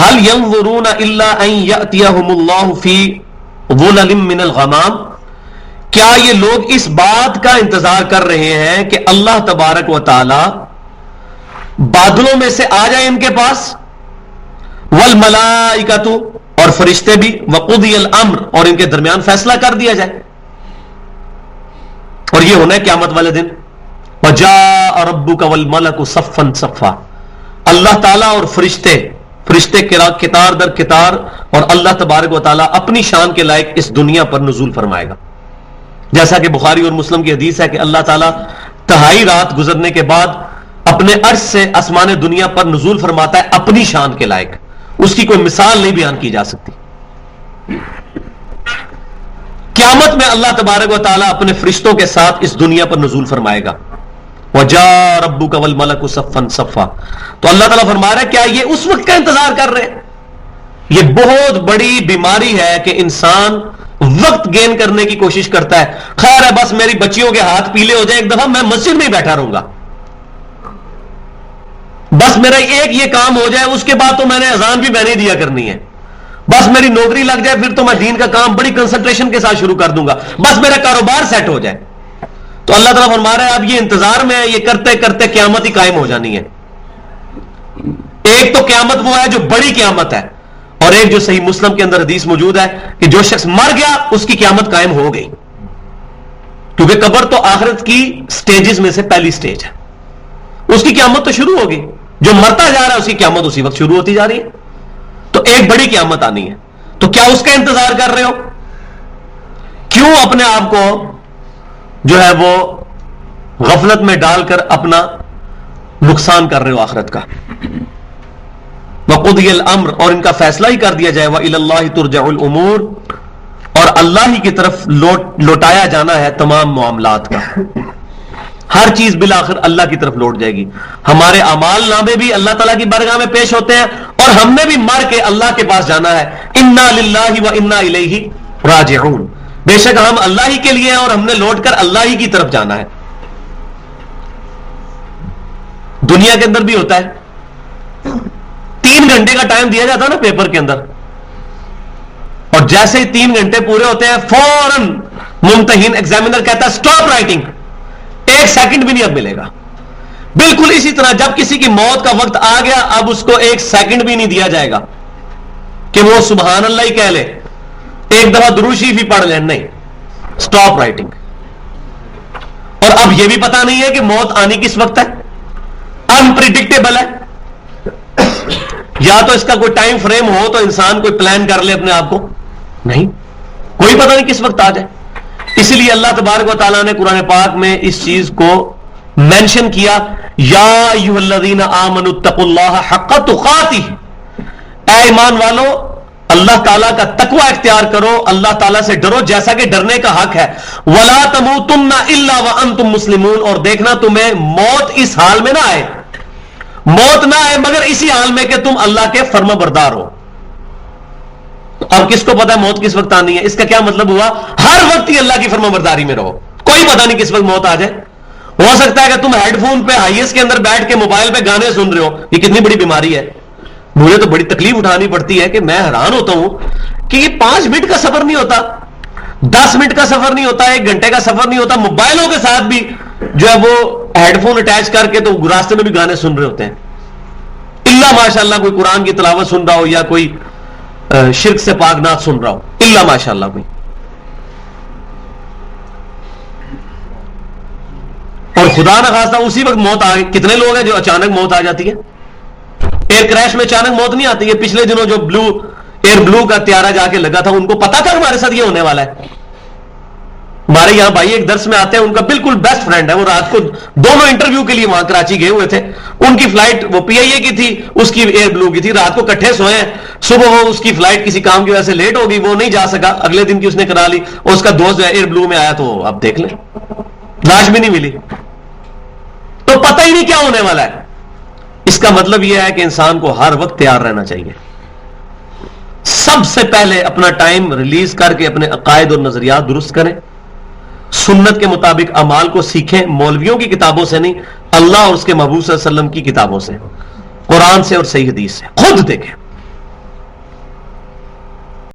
هل ينظرون الا ان ياتيهم الله في ظلل من الغمام، کیا یہ لوگ اس بات کا انتظار کر رہے ہیں کہ اللہ تبارک و تعالی بادلوں میں سے آ جائے ان کے پاس، والملائکۃ اور فرشتے بھی، وقضی الامر اور ان کے درمیان فیصلہ کر دیا جائے. اور یہ ہونا ہے قیامت والے دن. وجاء ربک والملک صفا صفا، اللہ تعالیٰ اور فرشتے کتار در کتار، اور اللہ تبارک و تعالیٰ اپنی شان کے لائق اس دنیا پر نزول فرمائے گا. جیسا کہ بخاری اور مسلم کی حدیث ہے کہ اللہ تعالیٰ تہائی رات گزرنے کے بعد اپنے عرش سے آسمان دنیا پر نزول فرماتا ہے اپنی شان کے لائق، اس کی کوئی مثال نہیں بیان کی جا سکتی. قیامت میں اللہ تبارک و تعالیٰ اپنے فرشتوں کے ساتھ اس دنیا پر نزول فرمائے گا. وَجَاءَ رَبُّكَ وَالْمَلَكُ صَفًّا صَفًّا، تو اللہ تعالیٰ فرما رہا ہے کیا یہ اس وقت کا انتظار کر رہے ہیں؟ یہ بہت بڑی بیماری ہے کہ انسان وقت گین کرنے کی کوشش کرتا ہے. خیر ہے بس میری بچیوں کے ہاتھ پیلے ہو جائیں ایک دفعہ، میں مسجد میں ہی بیٹھا رہوں گا، بس میرا ایک یہ کام ہو جائے، اس کے بعد تو میں نے اذان بھی میں نے دیا کرنی ہے، بس میری نوکری لگ جائے پھر تو میں دین کا کام بڑی کنسنٹریشن کے ساتھ شروع کر دوں گا، بس میرا کاروبار سیٹ ہو جائے. تو اللہ تعالیٰ فرما رہا ہے اب یہ انتظار میں ہے، یہ کرتے کرتے قیامت ہی قائم ہو جانی ہے. ایک تو قیامت وہ ہے جو بڑی قیامت ہے، اور ایک جو صحیح مسلم کے اندر حدیث موجود ہے کہ جو شخص مر گیا اس کی قیامت قائم ہو گئی، کیونکہ قبر تو آخرت کی سٹیجز میں سے پہلی سٹیج ہے، اس کی قیامت تو شروع ہوگی. جو مرتا جا رہا ہے اس کی قیامت اسی وقت شروع ہوتی جا رہی ہے. تو ایک بڑی قیامت آنی ہے، تو کیا اس کا انتظار کر رہے ہو؟ کیوں اپنے آپ کو جو ہے وہ غفلت میں ڈال کر اپنا نقصان کر رہے ہو آخرت کا؟ وَقُضِيَ الْأَمْرُ، اور ان کا فیصلہ ہی کر دیا جائے. وَإِلَى اللَّهِ تُرْجَعُ الْأُمُورُ، اور اللہ ہی کی طرف لوٹایا جانا ہے تمام معاملات کا. ہر چیز بالآخر اللہ کی طرف لوٹ جائے گی. ہمارے اعمال نامے بھی اللہ تعالیٰ کی بارگاہ میں پیش ہوتے ہیں، اور ہم نے بھی مر کے اللہ کے پاس جانا ہے. اِنَّا لِلَّهِ وَإِنَّا إِلَيْهِ رَاجِعُونَ، بے شک ہم اللہ ہی کے لیے ہیں اور ہم نے لوٹ کر اللہ ہی کی طرف جانا ہے. دنیا کے اندر بھی ہوتا ہے، 3 گھنٹے کا ٹائم دیا جاتا ہے نا پیپر کے اندر، اور جیسے ہی 3 گھنٹے پورے ہوتے ہیں فوراً ممتحن ایگزامینر کہتا ہے سٹاپ رائٹنگ، 1 سیکنڈ بھی نہیں اب ملے گا. بالکل اسی طرح جب کسی کی موت کا وقت آ گیا اب اس کو 1 سیکنڈ بھی نہیں دیا جائے گا کہ وہ سبحان اللہ ہی کہہ لے، ایک دفعہ درود شریف ہی پڑھ لیں، نہیں، سٹاپ رائٹنگ. اور اب یہ بھی پتا نہیں ہے کہ موت آنی کس وقت ہے، انپریڈکٹیبل ہے. یا تو اس کا کوئی ٹائم فریم ہو تو انسان کوئی پلان کر لے اپنے آپ کو، نہیں، کوئی پتہ نہیں کس وقت آ جائے. اسی لیے اللہ تبارک و تعالیٰ نے قرآن پاک میں اس چیز کو مینشن کیا، یا ایھا الذین آمنوا اتقوا اللہ حق تقاتہ، اے ایمان والو اللہ تعالیٰ کا تقوی اختیار کرو، اللہ تعالیٰ سے ڈرو جیسا کہ ڈرنے کا حق ہے. ولا تموتن الا وانتم مسلمون، اور دیکھنا تمہیں موت اس حال میں نہ آئے، موت نہ آئے مگر اسی حال میں کہ تم اللہ کے فرما بردار ہو. اب کس کو پتا ہے موت کس وقت آنی ہے؟ اس کا کیا مطلب ہوا؟ ہر وقت ہی اللہ کی فرما برداری میں رہو، کوئی پتہ نہیں کس وقت موت آ جائے. ہو سکتا ہے کہ تم ہیڈ فون پہ ہائیس کے اندر بیٹھ کے موبائل پہ گانے سن رہے ہو، یہ کتنی بڑی بیماری ہے. مجھے تو بڑی تکلیف اٹھانی پڑتی ہے کہ میں حیران ہوتا ہوں کہ یہ 5 منٹ کا سفر نہیں ہوتا، 10 منٹ کا سفر نہیں ہوتا، 1 گھنٹے کا سفر نہیں ہوتا، موبائلوں کے ساتھ بھی جو ہے وہ ہیڈ فون اٹیچ کر کے تو راستے میں بھی گانے سن رہے ہوتے ہیں. اللہ ماشاء اللہ کوئی قرآن کی تلاوت سن رہا ہو یا کوئی شرک سے پاک نات سن رہا ہو، اللہ ماشاء اللہ کوئی. اور خدا نہ خواستہ اسی وقت موت آ گئی. کتنے لوگ ہیں جو اچانک موت آ جاتی ہے؟ ایئر کریش میں اچانک موت نہیں آتی ہے. پچھلے دنوں جو ایئر بلو کا طیارہ جا کے لگا تھا ان کو پتا تھا ہمارے ساتھ یہ ہونے والا ہے. ہمارے یہاں بھائی ایک درس میں آتے ہیں، ان کا بالکل بیسٹ فرینڈ ہے، وہ رات کو دونوں انٹرویو کے لیے وہاں کراچی گئے ہوئے تھے. ان کی فلائٹ وہ PIA کی تھی، اس کی ایئر بلو کی تھی. رات کو کٹھے سوئے ہیں، صبح وہ اس کی فلائٹ کسی کام کی وجہ سے لیٹ ہو گئی، وہ نہیں جا سکا، اگلے دن کی اس نے کرا لی، اور اس کا دوست جو ہے ایئر بلو میں آیا تو اب دیکھ لیں لاش بھی نہیں ملی. تو پتہ ہی نہیں کیا ہونے والا ہے. اس کا مطلب یہ ہے کہ انسان کو ہر وقت تیار رہنا چاہیے. سب سے پہلے اپنا ٹائم ریلیز کر کے اپنے عقائد اور نظریات درست کریں، سنت کے مطابق اعمال کو سیکھیں، مولویوں کی کتابوں سے نہیں، اللہ اور اس کے محبوب صلی اللہ علیہ وسلم کی کتابوں سے، قرآن سے اور صحیح حدیث سے. خود دیکھیں.